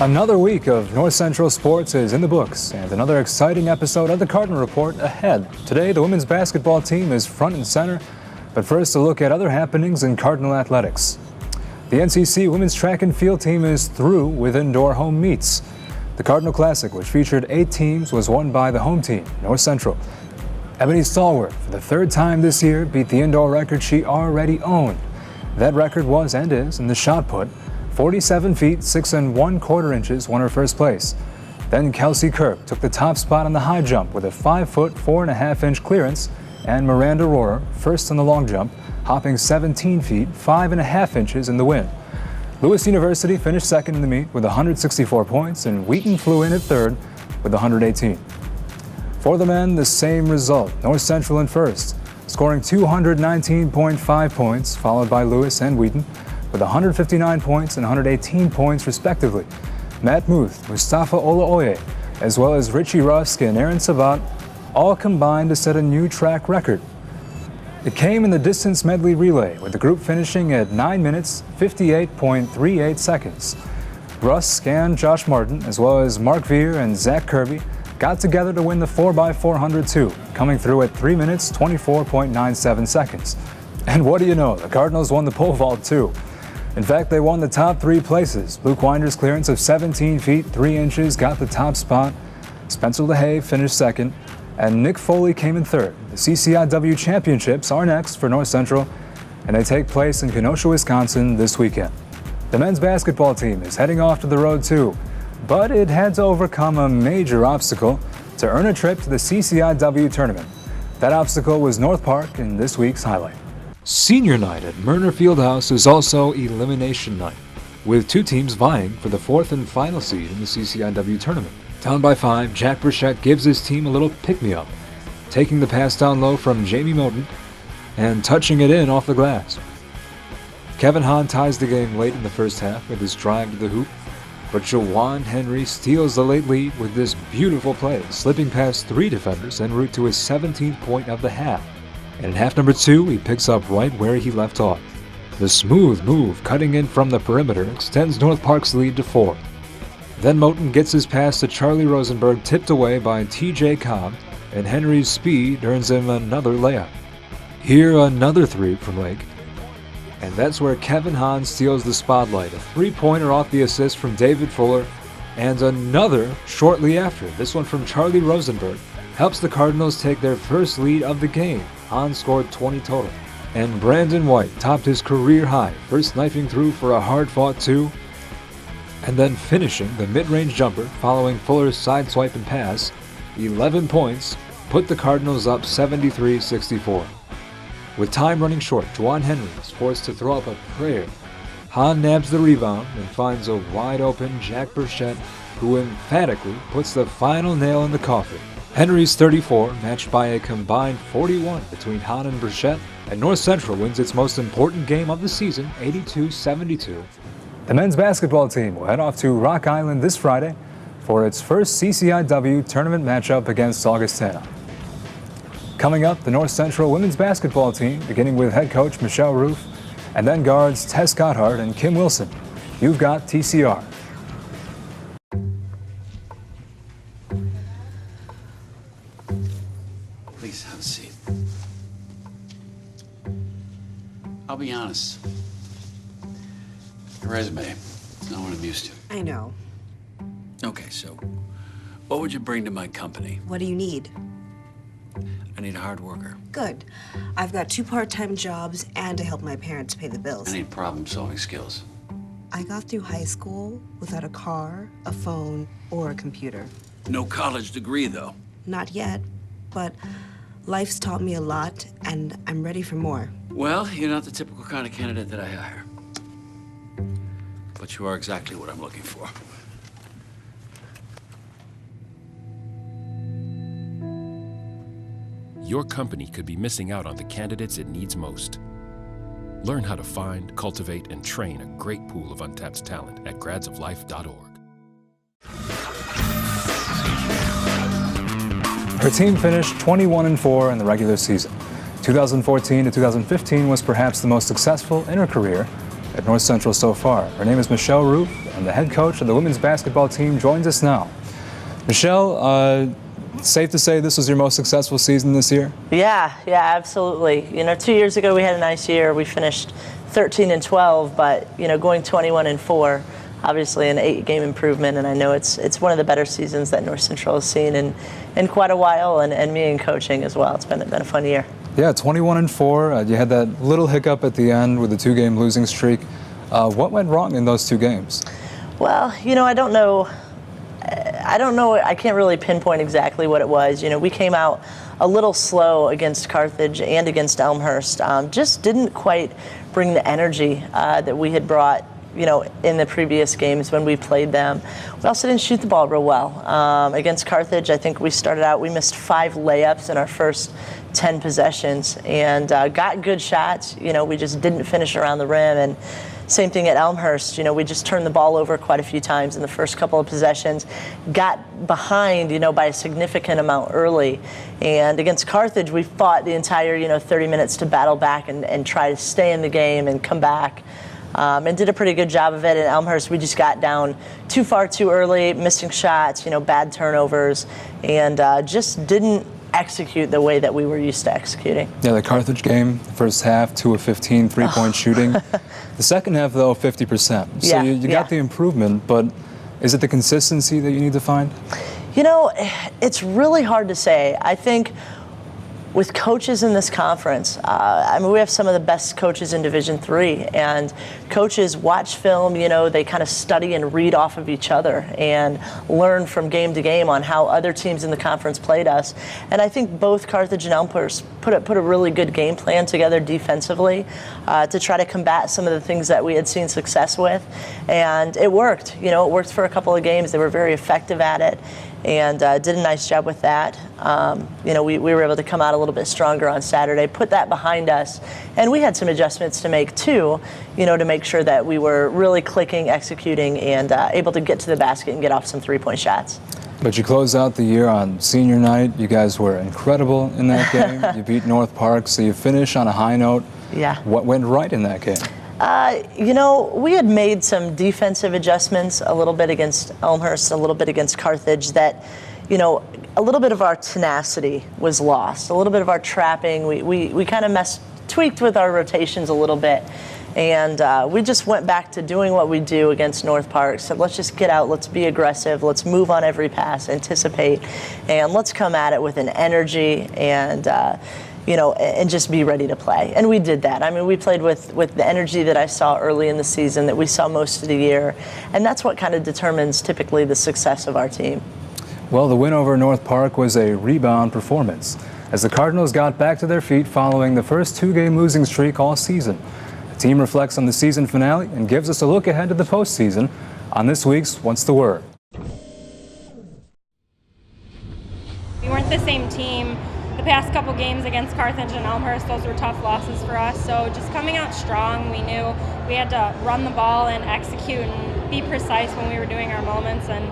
Another week of North Central sports is in the books, and another exciting episode of the Cardinal Report ahead. Today, the women's basketball team is front and center, but first a look at other happenings in Cardinal athletics. The NCC women's track and field team is through with indoor home meets. The Cardinal Classic, which featured 8 teams, was won by the home team, North Central. Ebony Stallworth, for the third time this year, beat the indoor record she already owned. That record was and is in the shot put. 47 feet, 6 1/4 inches won her first place. Then Kelsey Kirk took the top spot on the high jump with a 5 foot, 4 1/2 inch clearance, and Miranda Rohrer first on the long jump, hopping 17 feet, 5 1/2 inches in the win. Lewis University finished second in the meet with 164 points, and Wheaton flew in at third with 118. For the men, the same result. North Central in first, scoring 219.5 points, followed by Lewis and Wheaton with 159 points and 118 points respectively. Matt Muth, Mustafa Olaoye, as well as Richie Rusk and Aaron Sabat all combined to set a new track record. It came in the distance medley relay, with the group finishing at 9 minutes, 58.38 seconds. Rusk and Josh Martin, as well as Mark Veer and Zach Kirby, got together to win the 4x400 too, coming through at 3 minutes, 24.97 seconds. And what do you know, the Cardinals won the pole vault too. In fact, they won the top 3 places. Luke Winder's clearance of 17 feet, 3 inches got the top spot. Spencer LaHaye finished second, and Nick Foley came in third. The CCIW Championships are next for North Central, and they take place in Kenosha, Wisconsin this weekend. The men's basketball team is heading off to the road too, but it had to overcome a major obstacle to earn a trip to the CCIW Tournament. That obstacle was North Park in this week's highlight. Senior night at Murner Fieldhouse is also elimination night, with 2 teams vying for the 4th and final seed in the CCIW Tournament. Down by 5, Jack Burchett gives his team a little pick-me-up, taking the pass down low from Jamie Moten and touching it in off the glass. Kevin Hahn ties the game late in the first half with his drive to the hoop, but Jawan Henry steals the late lead with this beautiful play, slipping past 3 defenders en route to his 17th point of the half. And in half number 2, he picks up right where he left off. The smooth move cutting in from the perimeter extends North Park's lead to 4. Then Moten gets his pass to Charlie Rosenberg, tipped away by TJ Cobb, and Henry's speed earns him another layup. Here another 3 from Lake, and that's where Kevin Hahn steals the spotlight. A 3-pointer off the assist from David Fuller, and another shortly after. This one from Charlie Rosenberg helps the Cardinals take their first lead of the game. Hahn scored 20 total. And Brandon White topped his career high, first knifing through for a hard-fought 2, and then finishing the mid-range jumper following Fuller's side swipe and pass. 11 points put the Cardinals up 73-64. With time running short, Juwan Henry is forced to throw up a prayer. Hahn nabs the rebound and finds a wide-open Jack Burchett, who emphatically puts the final nail in the coffin. Henry's 34, matched by a combined 41 between Hahn and Burchett, and North Central wins its most important game of the season, 82-72. The men's basketball team will head off to Rock Island this Friday for its first CCIW tournament matchup against Augustana. Coming up, the North Central women's basketball team, beginning with head coach Michelle Roof, and then guards Tess Godhardt and Kim Wilson. You've got TCR. Please have a seat. I'll be honest. Your resume, no one amused you. I know. Okay, so what would you bring to my company? What do you need? I need a hard worker. Good. I've got 2 part-time jobs and to help my parents pay the bills. I need problem-solving skills. I got through high school without a car, a phone, or a computer. No college degree, though. Not yet, but life's taught me a lot, and I'm ready for more. Well, you're not the typical kind of candidate that I hire. But you are exactly what I'm looking for. Your company could be missing out on the candidates it needs most. Learn how to find, cultivate, and train a great pool of untapped talent at gradsoflife.org. Her team finished 21-4 in the regular season. 2014 to 2015 was perhaps the most successful in her career, at North Central so far. Her name is Michelle Roof, and the head coach of the women's basketball team joins us now. Michelle, safe to say this was your most successful season this year? Yeah, absolutely. 2 years ago we had a nice year. We finished 13-12, but going 21-4, obviously an 8-game improvement, and I know it's one of the better seasons that North Central has seen in quite a while, and me in coaching as well. It's been a fun year. Yeah, 21-4. You had that little hiccup at the end with the 2-game losing streak. What went wrong in those 2 games? Well, I don't know. I can't really pinpoint exactly what it was. We came out a little slow against Carthage and against Elmhurst. Just didn't quite bring the energy that we had brought, in the previous games when we played them. We also didn't shoot the ball real well. Against Carthage, I think we started out, we missed 5 layups in our first 10 possessions and got good shots. We just didn't finish around the rim. And same thing at Elmhurst. We just turned the ball over quite a few times in the first couple of possessions, got behind, by a significant amount early. And against Carthage, we fought the entire, 30 minutes to battle back and try to stay in the game and come back. And did a pretty good job of it. At Elmhurst, we just got down too far too early, missing shots, bad turnovers, and just didn't execute the way that we were used to executing. Yeah, the Carthage game, first half, 2 of 15 3-point shooting. The second half, though, 50%. So you got the improvement, but is it the consistency that you need to find? It's really hard to say. I think with coaches in this conference, we have some of the best coaches in Division III, and coaches watch film, they kind of study and read off of each other and learn from game to game on how other teams in the conference played us. And I think both Carthage and Elmhurst put a really good game plan together defensively to try to combat some of the things that we had seen success with. And it worked. It worked for a couple of games. They were very effective at it and did a nice job with that. We were able to come out a little bit stronger on Saturday, put that behind us, and we had some adjustments to make too, to make sure that we were really clicking, executing, and able to get to the basket and get off some 3-point shots. But you closed out the year on senior night. You guys were incredible in that game. You beat North Park, so you finish on a high note. Yeah. What went right in that game? We had made some defensive adjustments a little bit against Elmhurst, a little bit against Carthage that, a little bit of our tenacity was lost, a little bit of our trapping. We kind of tweaked with our rotations a little bit. And we just went back to doing what we do against North Park. So let's just get out, let's be aggressive, let's move on every pass, anticipate, and let's come at it with an energy and and just be ready to play. And we did that. We played with the energy that I saw early in the season, that we saw most of the year. And that's what kind of determines typically the success of our team. Well, the win over North Park was a rebound performance, as the Cardinals got back to their feet following the first 2-game losing streak all season. The team reflects on the season finale and gives us a look ahead to the postseason on this week's What's the Word? We weren't the same team. The past couple games against Carthage and Elmhurst, those were tough losses for us. So just coming out strong, we knew we had to run the ball and execute and be precise when we were doing our moments. And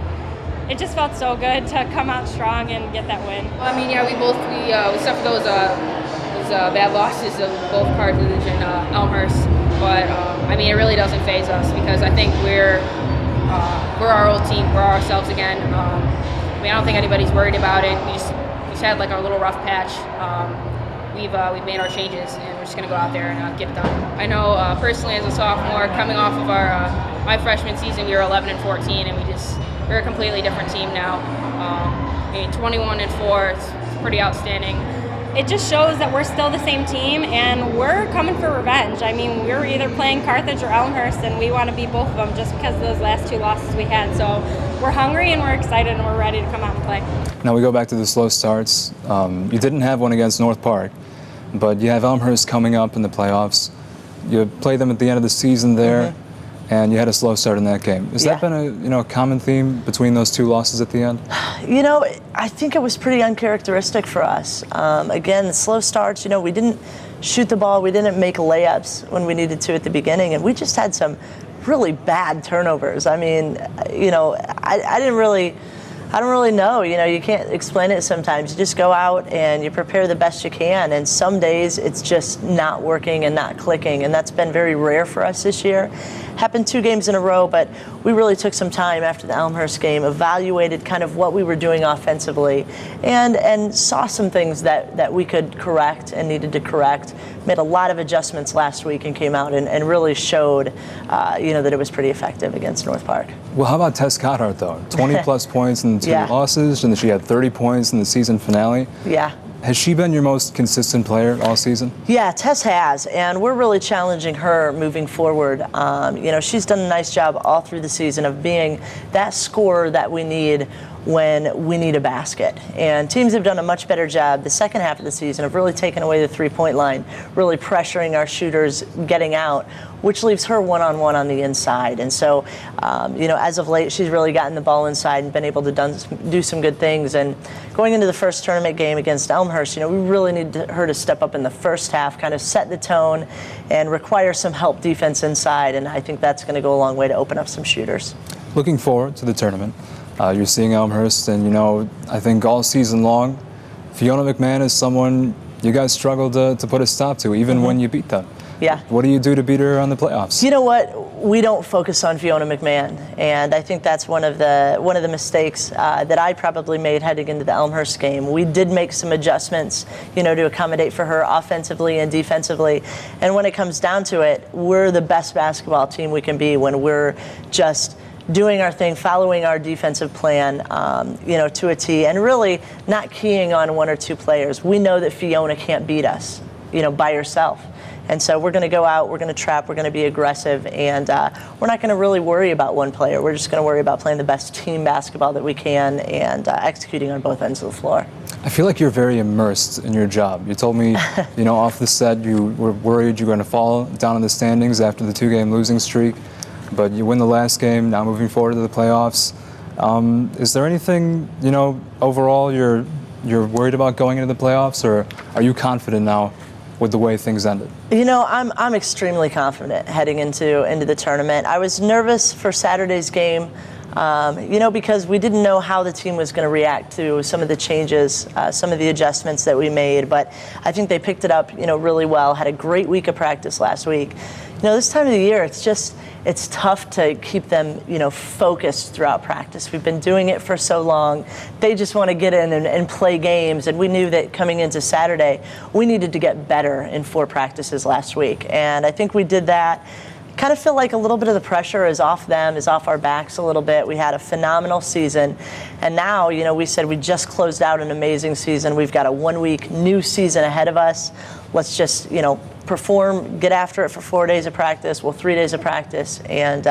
it just felt so good to come out strong and get that win. We suffered those bad losses of both Carthage and Elmhurst, but it really doesn't faze us because I think we're our old team, we're ourselves again. I don't think anybody's worried about it. We just had like our little rough patch. We've made our changes and we're just gonna go out there and get it done. I know personally as a sophomore, coming off of my freshman season, we were 11-14, and we're a completely different team now. 21-4, it's pretty outstanding. It just shows that we're still the same team and we're coming for revenge. We're either playing Carthage or Elmhurst, and we want to beat both of them just because of those last 2 losses we had. So we're hungry and we're excited and we're ready to come out and play. Now we go back to the slow starts. You didn't have one against North Park, but you have Elmhurst coming up in the playoffs. You play them at the end of the season there. Mm-hmm. And you had a slow start in that game. Has that been a common theme between those 2 losses at the end? I think it was pretty uncharacteristic for us. Again, the slow starts, we didn't shoot the ball, we didn't make layups when we needed to at the beginning, and we just had some really bad turnovers. I didn't really I don't really know. You know, you can't explain it sometimes. You just go out and you prepare the best you can, and some days it's just not working and not clicking, and that's been very rare for us this year. Happened 2 games in a row, but we really took some time after the Elmhurst game, evaluated kind of what we were doing offensively, and saw some things that we could correct and needed to correct. Made a lot of adjustments last week and came out and really showed, you know, that it was pretty effective against North Park. Well, how about Tess Godhardt, though? 20-plus points in 2 losses, and she had 30 points in the season finale. Yeah. Has she been your most consistent player all season? Yeah, Tess has, and we're really challenging her moving forward. You know, she's done a nice job all through the season of being that scorer that we need when we need a basket. And teams have done a much better job the second half of the season of really taking away the three-point line, really pressuring our shooters getting out, which leaves her one-on-one on the inside. And so, you know, as of late, she's really gotten the ball inside and been able to do some good things. And going into the first tournament game against Elmhurst, you know, we really need her to step up in the first half, kind of set the tone and require some help defense inside. And I think that's going to go a long way to open up some shooters. Looking forward to the tournament. You're seeing Elmhurst, and, you know, I think all season long, Fiona McMahon is someone you guys struggled to put a stop to, even when you beat them. Yeah. What do you do to beat her on the playoffs? You know what? We don't focus on Fiona McMahon, and I think that's one of the mistakes that I probably made heading into the Elmhurst game. We did make some adjustments, you know, to accommodate for her offensively and defensively. And when it comes down to it, we're the best basketball team we can be when we're just doing our thing, following our defensive plan, you know, to a T, and really not keying on 1 or 2 players. We know that Fiona can't beat us, you know, by herself. And so we're going to go out, we're going to trap, we're going to be aggressive, and we're not going to really worry about one player. We're just going to worry about playing the best team basketball that we can and executing on both ends of the floor. I feel like you're very immersed in your job. You told me, you know, off the set you were worried you were going to fall down in the standings after the 2-game losing streak, but you win the last game, now moving forward to the playoffs. Is there anything, you know, overall you're worried about going into the playoffs, or are you confident now with the way things ended? You know, I'm extremely confident heading into the tournament. I was nervous for Saturday's game, you know, because we didn't know how the team was going to react to some of the changes, some of the adjustments that we made. But I think they picked it up, you know, really well. Had a great week of practice last week. You know, this time of the year, it's tough to keep them, you know, focused throughout practice. We've been doing it for so long. They just want to get in and play games. And we knew that coming into Saturday, we needed to get better in 4 practices last week. And I think we did that. Kind of feel like a little bit of the pressure is off them, is off our backs a little bit. We had a phenomenal season. And now, you know, we said we just closed out an amazing season. We've got a 1-week new season ahead of us. Let's just, you know, perform, get after it for 4 days of practice, 3 days of practice, and,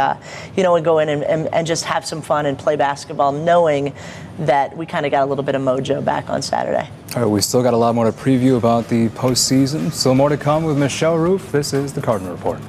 you know, and go in and just have some fun and play basketball, knowing that we kind of got a little bit of mojo back on Saturday. All right, we still got a lot more to preview about the postseason. Still more to come with Michelle Roof. This is the Cardinal Report.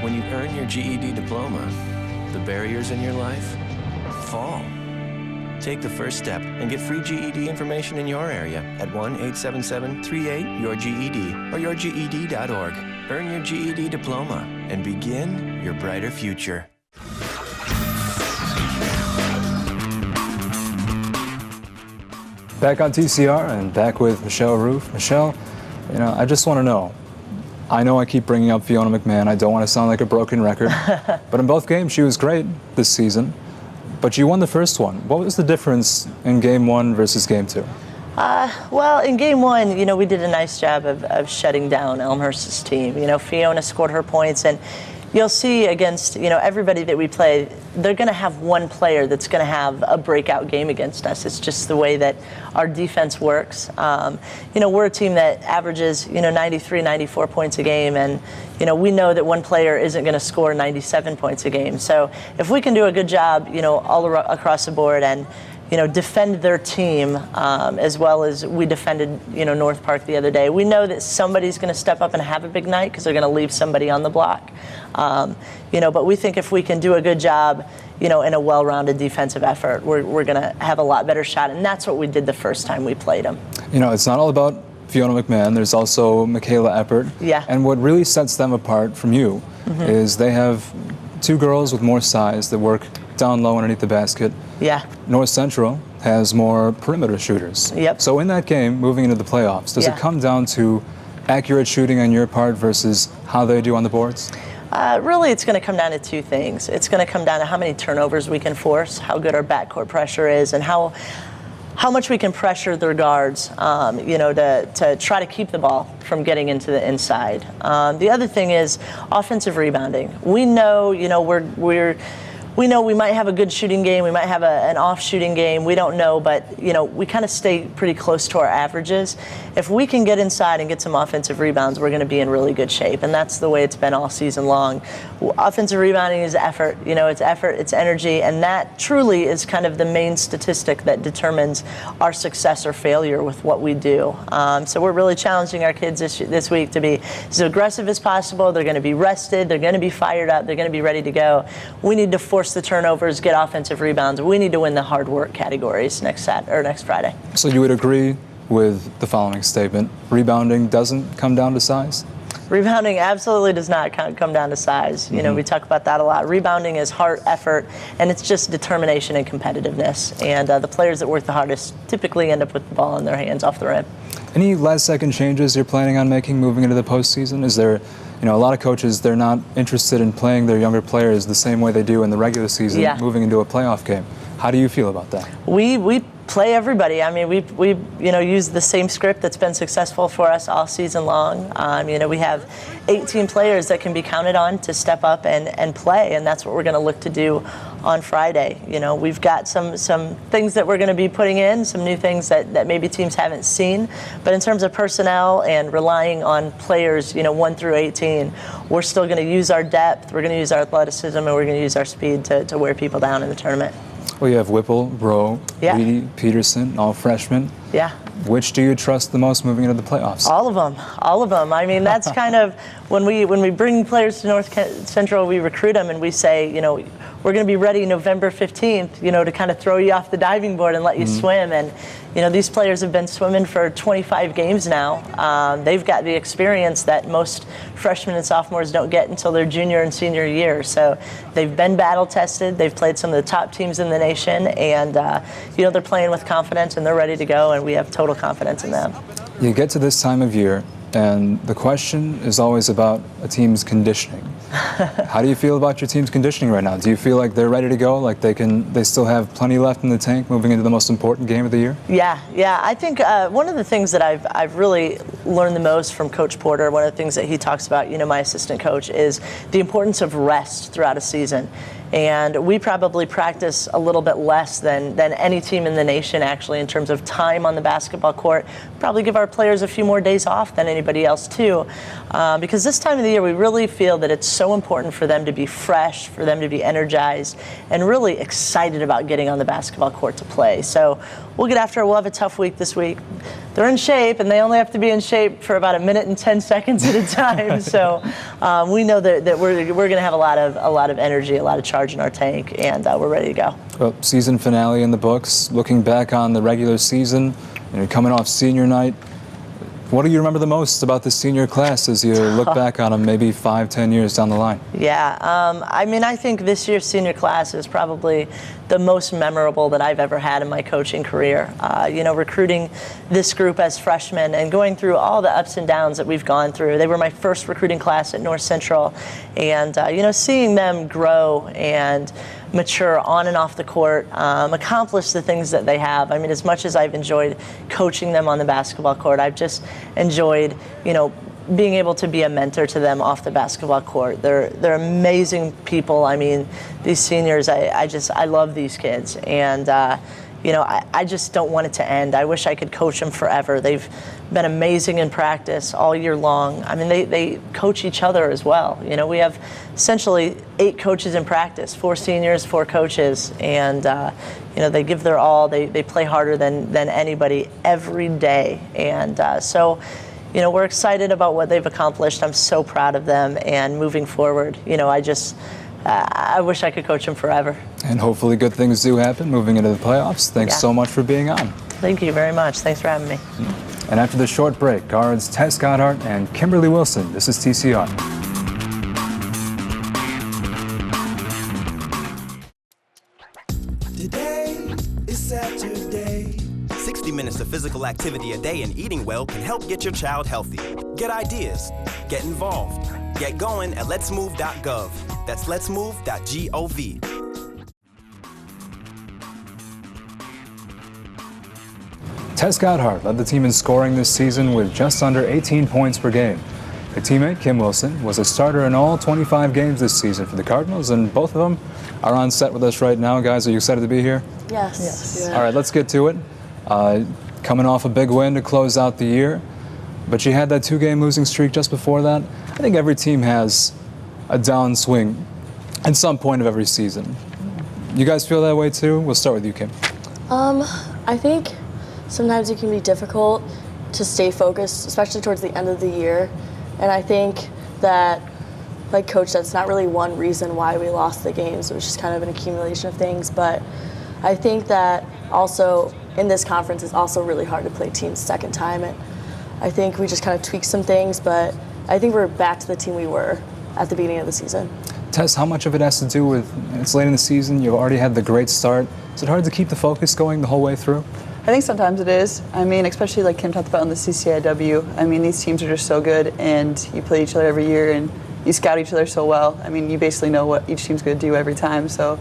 When you earn your GED diploma, the barriers in your life fall. Take the first step and get free GED information in your area at 1-877-38-YOUR-GED or yourged.org. Earn your GED diploma and begin your brighter future. Back on TCR and back with Michelle Roof. Michelle, you know, I just want to know, I know I keep bringing up Fiona McMahon. I don't want to sound like a broken record. But in both games, she was great this season. But you won the first one. What was the difference in Game 1 versus Game 2? Well, in Game 1, you know, we did a nice job of shutting down Elmhurst's team. You know, Fiona scored her points, and you'll see against, everybody that we play, they're going to have one player that's going to have a breakout game against us. It's just the way that our defense works. We're a team that averages, 93, 94 points a game, and, we know that one player isn't going to score 97 points a game. So if we can do a good job, all across the board and, defend their team as well as we defended, North Park the other day. We know that somebody's going to step up and have a big night because they're going to leave somebody on the block. But we think if we can do a good job, in a well-rounded defensive effort, we're going to have a lot better shot. And that's what we did the first time we played them. It's not all about Fiona McMahon. There's also Michaela Eppert. Yeah. And what really sets them apart from you is they have two girls with more size that work down low underneath the basket. Yeah. North Central has more perimeter shooters. Yep. So in that game, moving into the playoffs, does it come down to accurate shooting on your part versus how they do on the boards? Really, it's going to come down to two things. It's going to come down to how many turnovers we can force, how good our backcourt pressure is, and how much we can pressure their guards, to try to keep the ball from getting into the inside. The other thing is offensive rebounding. We know, we know we might have a good shooting game, we might have an off shooting game, we don't know, but we kind of stay pretty close to our averages. If we can get inside and get some offensive rebounds, we're going to be in really good shape, and that's the way it's been all season long. Offensive rebounding is effort, it's effort, it's energy, and that truly is kind of the main statistic that determines our success or failure with what we do. So we're really challenging our kids this week to be as aggressive as possible. They're going to be rested, they're going to be fired up, they're going to be ready to go. We need to force the turnovers, get offensive rebounds. We need to win the hard work categories next Friday. So you would agree with the following statement: rebounding doesn't come down to size? Rebounding absolutely does not come down to size. We talk about that a lot. Rebounding is heart, effort, and it's just determination and competitiveness. And the players that work the hardest typically end up with the ball in their hands off the rim. Any last-second changes you're planning on making moving into the postseason? Is there, a lot of coaches, they're not interested in playing their younger players the same way they do in the regular season, moving into a playoff game. How do you feel about that? We play everybody. I mean, we use the same script that's been successful for us all season long. We have 18 players that can be counted on to step up and play, and that's what we're going to look to do on Friday. We've got some things that we're going to be putting in, some new things that maybe teams haven't seen. But in terms of personnel and relying on players, 1 through 18, we're still going to use our depth, we're going to use our athleticism, and we're going to use our speed to wear people down in the tournament. Well, you have Whipple, Rowe, Reedy, Peterson, all freshmen. Yeah. Which do you trust the most moving into the playoffs? All of them. I mean, that's kind of when we bring players to North Central, we recruit them and we say, we're going to be ready November 15th, to kind of throw you off the diving board and let you swim. And, these players have been swimming for 25 games now. They've got the experience that most freshmen and sophomores don't get until their junior and senior year. So they've been battle tested. They've played some of the top teams in the nation, and they're playing with confidence and they're ready to go. And we have total confidence in them. You get to this time of year, and the question is always about a team's conditioning. How do you feel about your team's conditioning right now? Do you feel like they're ready to go? Like they still have plenty left in the tank moving into the most important game of the year? Yeah. I think one of the things that I've really learned the most from Coach Porter, one of the things that he talks about, my assistant coach, is the importance of rest throughout a season. And we probably practice a little bit less than any team in the nation, actually, in terms of time on the basketball court. Probably give our players a few more days off than anybody else, too. Because this time of the year, we really feel that it's so important for them to be fresh, for them to be energized, and really excited about getting on the basketball court to play. So we'll get after it. We'll have a tough week this week. They're in shape, and they only have to be in shape for about 1 minute and 10 seconds at a time. So we know that we're going to have a lot of energy, a lot of charge in our tank, and we're ready to go. Well, season finale in the books. Looking back on the regular season, coming off senior night, what do you remember the most about the senior class as you look back on them maybe 5-10 years down the line? Yeah, I think this year's senior class is probably the most memorable that I've ever had in my coaching career. Recruiting this group as freshmen and going through all the ups and downs that we've gone through. They were my first recruiting class at North Central, and seeing them grow and mature on and off the court, accomplish the things that they have. As much as I've enjoyed coaching them on the basketball court, I've just enjoyed, being able to be a mentor to them off the basketball court. They're amazing people. I mean, these seniors, I love these kids, and you know, I just don't want it to end. I wish I could coach them forever. They've been amazing in practice all year long. I mean, they coach each other as well. You know, we have essentially 8 coaches in practice, 4 seniors, 4 coaches, and you know, they give their all. They play harder than anybody every day, and so, you know, we're excited about what they've accomplished. I'm so proud of them, and moving forward, you know, I wish I could coach them forever. And hopefully good things do happen moving into the playoffs. Thanks so much for being on. Thank you very much. Thanks for having me. And after the short break, guards Tess Godhardt and Kimberly Wilson. This is TCR. Today is Saturday. 60 minutes of physical activity a day and eating well can help get your child healthy. Get ideas, get involved, get going at letsmove.gov. That's letsmove.gov. Tess Godhardt led the team in scoring this season with just under 18 points per game. Her teammate, Kim Wilson, was a starter in all 25 games this season for the Cardinals, and both of them are on set with us right now. Guys, are you excited to be here? Yes. All right, let's get to it. Coming off a big win to close out the year, but you had that 2-game losing streak just before that. I think every team has a downswing at some point of every season. You guys feel that way too? We'll start with you, Kim. I think sometimes it can be difficult to stay focused, especially towards the end of the year. And I think that, like Coach said, it's not really one reason why we lost the games. It was just kind of an accumulation of things. But I think that also in this conference it's also really hard to play teams second time. And I think we just kind of tweaked some things, but I think we're back to the team we were at the beginning of the season. Tess, how much of it has to do with it's late in the season, you've already had the great start. Is it hard to keep the focus going the whole way through? I think sometimes it is. I mean, especially like Kim talked about in the CCIW. I mean, these teams are just so good, and you play each other every year, and you scout each other so well. I mean, you basically know what each team's going to do every time. So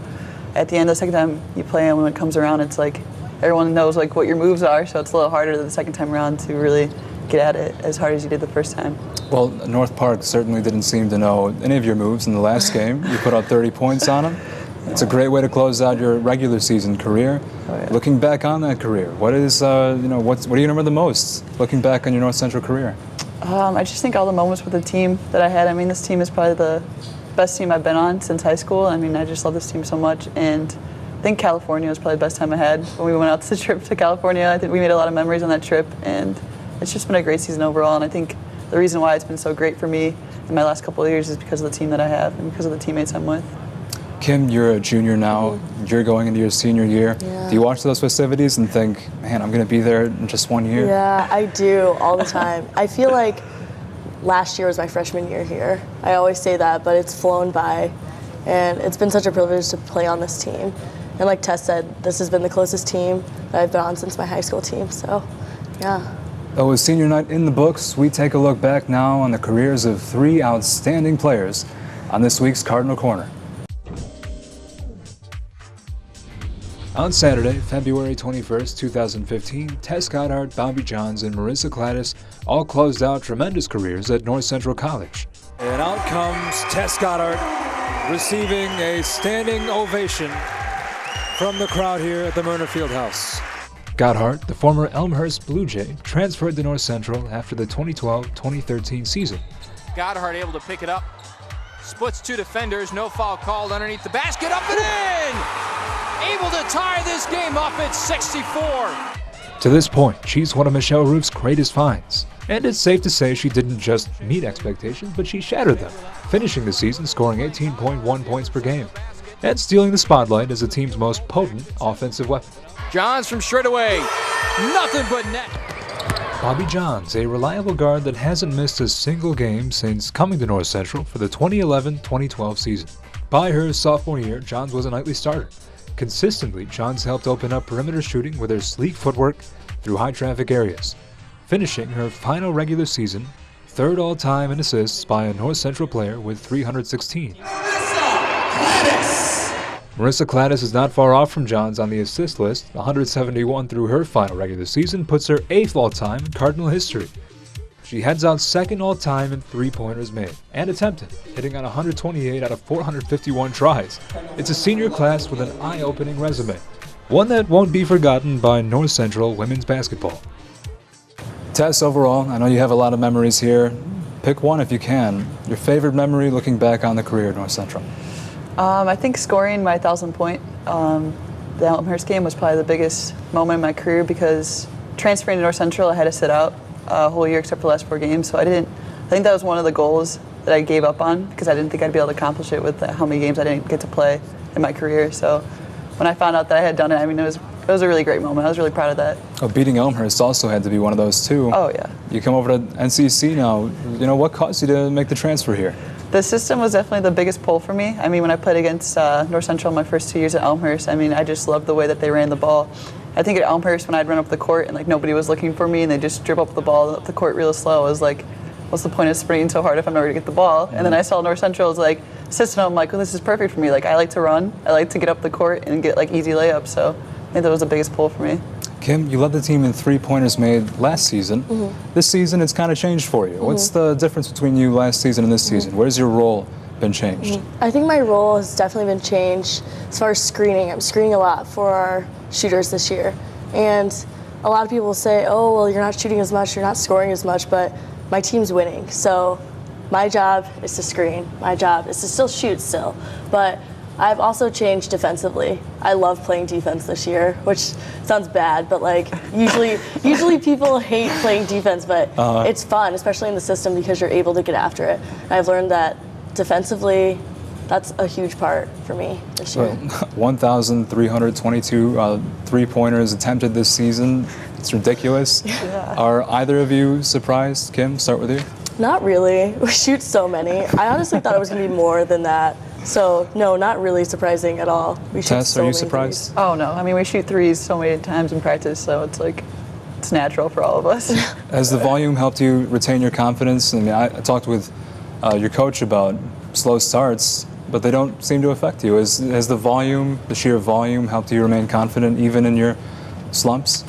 at the end of the second time you play them, when it comes around, it's like everyone knows like what your moves are, so it's a little harder the second time around to really get at it as hard as you did the first time. Well, North Park certainly didn't seem to know any of your moves in the last game. You put up 30 points on them. It's a great way to close out your regular season career. Oh, yeah. Looking back on that career, what is what do you remember the most? Looking back on your North Central career. I just think all the moments with the team that I had. I mean, this team is probably the best team I've been on since high school. I mean, I just love this team so much, and I think California was probably the best time I had when we went out to the trip to California. I think we made a lot of memories on that trip, and it's just been a great season overall. And I think the reason why it's been so great for me in my last couple of years is because of the team that I have and because of the teammates I'm with. Kim, you're a junior now. You're going into your senior year. Yeah. Do you watch those festivities and think, man, I'm going to be there in just 1 year? Yeah, I do all the time. I feel like last year was my freshman year here. I always say that, but it's flown by, and it's been such a privilege to play on this team. And like Tess said, this has been the closest team that I've been on since my high school team, so yeah. Though with senior night in the books, we take a look back now on the careers of 3 outstanding players on this week's Cardinal Corner. On Saturday, February 21st, 2015, Tess Godhardt, Bobby Johns, and Marissa Cladis all closed out tremendous careers at North Central College. And out comes Tess Godhardt, receiving a standing ovation from the crowd here at the Myrna Fieldhouse. Godhardt, the former Elmhurst Blue Jay, transferred to North Central after the 2012-2013 season. Godhardt able to pick it up, splits 2 defenders, no foul called underneath the basket, up and in! Able to tie this game up at 64. To this point, she's one of Michelle Roof's greatest finds. And it's safe to say she didn't just meet expectations, but she shattered them, finishing the season scoring 18.1 points per game, and stealing the spotlight as the team's most potent offensive weapon. Johns from straight away, nothing but net. Bobby Johns, a reliable guard that hasn't missed a single game since coming to North Central for the 2011-2012 season. By her sophomore year, Johns was a nightly starter. Consistently, Johns helped open up perimeter shooting with her sleek footwork through high-traffic areas, finishing her final regular season 3rd all-time in assists by a North Central player with 316. Marissa Cladis is not far off from Johns on the assist list. 171 through her final regular season puts her 8th all-time in Cardinal history. She heads out second all-time in three-pointers made and attempted, hitting on 128 out of 451 tries. It's a senior class with an eye-opening resume, one that won't be forgotten by North Central women's basketball. Tess, overall, I know you have a lot of memories here. Pick one if you can. Your favorite memory looking back on the career at North Central. I think scoring my 1,000 point, the Elmhurst game was probably the biggest moment in my career because transferring to North Central, I had to sit out a whole year except for the last 4 games. So I think that was one of the goals that I gave up on because I didn't think I'd be able to accomplish it with how many games I didn't get to play in my career. So when I found out that I had done it, I mean, it was a really great moment. I was really proud of that. Oh, beating Elmhurst also had to be one of those too. Oh, yeah. You come over to NCC now. You know, what caused you to make the transfer here? The system was definitely the biggest pull for me. I mean, when I played against North Central my first 2 years at Elmhurst, I mean, I just loved the way that they ran the ball. I think at Elmhurst, when I'd run up the court and like nobody was looking for me and they just dribble up the ball up the court real slow, I was like, what's the point of sprinting so hard if I'm never going to get the ball? And then I saw North Central's like system. I'm like, well, this is perfect for me. Like, I like to run. I like to get up the court and get like easy layups. So I think that was the biggest pull for me. Kim, you led the team in three-pointers made last season. This season, it's kind of changed for you. What's the difference between you last season and this season? Where's your role been changed? I think my role has definitely been changed as far as screening. I'm screening a lot for our shooters this year. And a lot of people say, oh, well, you're not shooting as much, you're not scoring as much, but my team's winning. So my job is to screen. My job is to still shoot still. But I've also changed defensively. I love playing defense this year, which sounds bad, but like usually people hate playing defense, but it's fun, especially in the system because you're able to get after it. And I've learned that defensively, that's a huge part for me this year. 1,322 three-pointers attempted this season. It's ridiculous. Yeah. Are either of you surprised? Kim, start with you. Not really. We shoot so many. I honestly thought it was going to be more than that. So, no, not really surprising at all. We shoot Tess, so are you many surprised? threes. Oh, no. I mean, we shoot threes so many times in practice, so it's like, it's natural for all of us. Has the volume helped you retain your confidence? I mean, I talked with your coach about slow starts, but they don't seem to affect you. Has the volume, the sheer volume, helped you remain confident even in your slumps?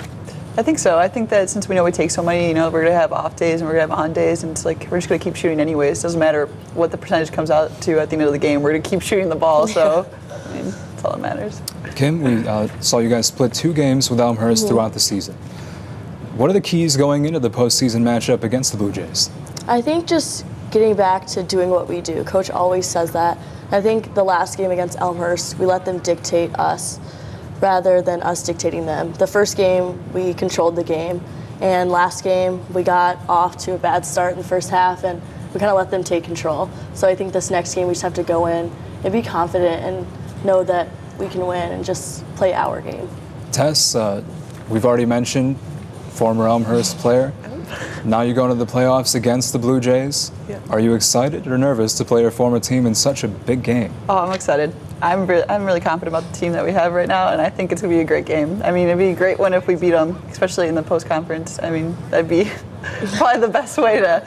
I think so. I think that since we know we take so many, you know, we're going to have off days and we're going to have on days, and it's like we're just going to keep shooting anyways. It doesn't matter what the percentage comes out to at the end of the game. We're going to keep shooting the ball, so I mean, that's all that matters. Kim, we saw you guys split 2 games with Elmhurst throughout the season. What are the keys going into the postseason matchup against the Blue Jays? I think just getting back to doing what we do. Coach always says that. I think the last game against Elmhurst, we let them dictate us rather than us dictating them. The first game, we controlled the game, and last game, we got off to a bad start in the first half, and we kind of let them take control. So I think this next game, we just have to go in and be confident and know that we can win and just play our game. Tess, we've already mentioned former Elmhurst player. Now you're going to the playoffs against the Blue Jays. Yeah. Are you excited or nervous to play your former team in such a big game? Oh, I'm excited. I'm really confident about the team that we have right now, and I think it's going to be a great game. I mean, it'd be a great one if we beat them, especially in the post-conference. I mean, that'd be probably the best way to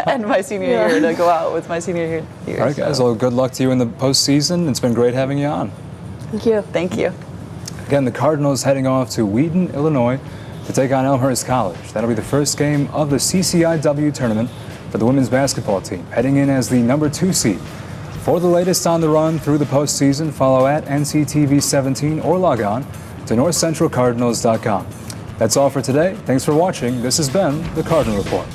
end my senior year, to go out with my senior year. All right, guys. Well, good luck to you in the postseason. It's been great having you on. Thank you. Thank you. Again, the Cardinals heading off to Wheaton, Illinois to take on Elmhurst College. That'll be the first game of the CCIW Tournament for the women's basketball team, heading in as the number 2 seed. For the latest on the run through the postseason, follow at NCTV17 or log on to NorthCentralCardinals.com. That's all for today. Thanks for watching. This has been the Cardinal Report.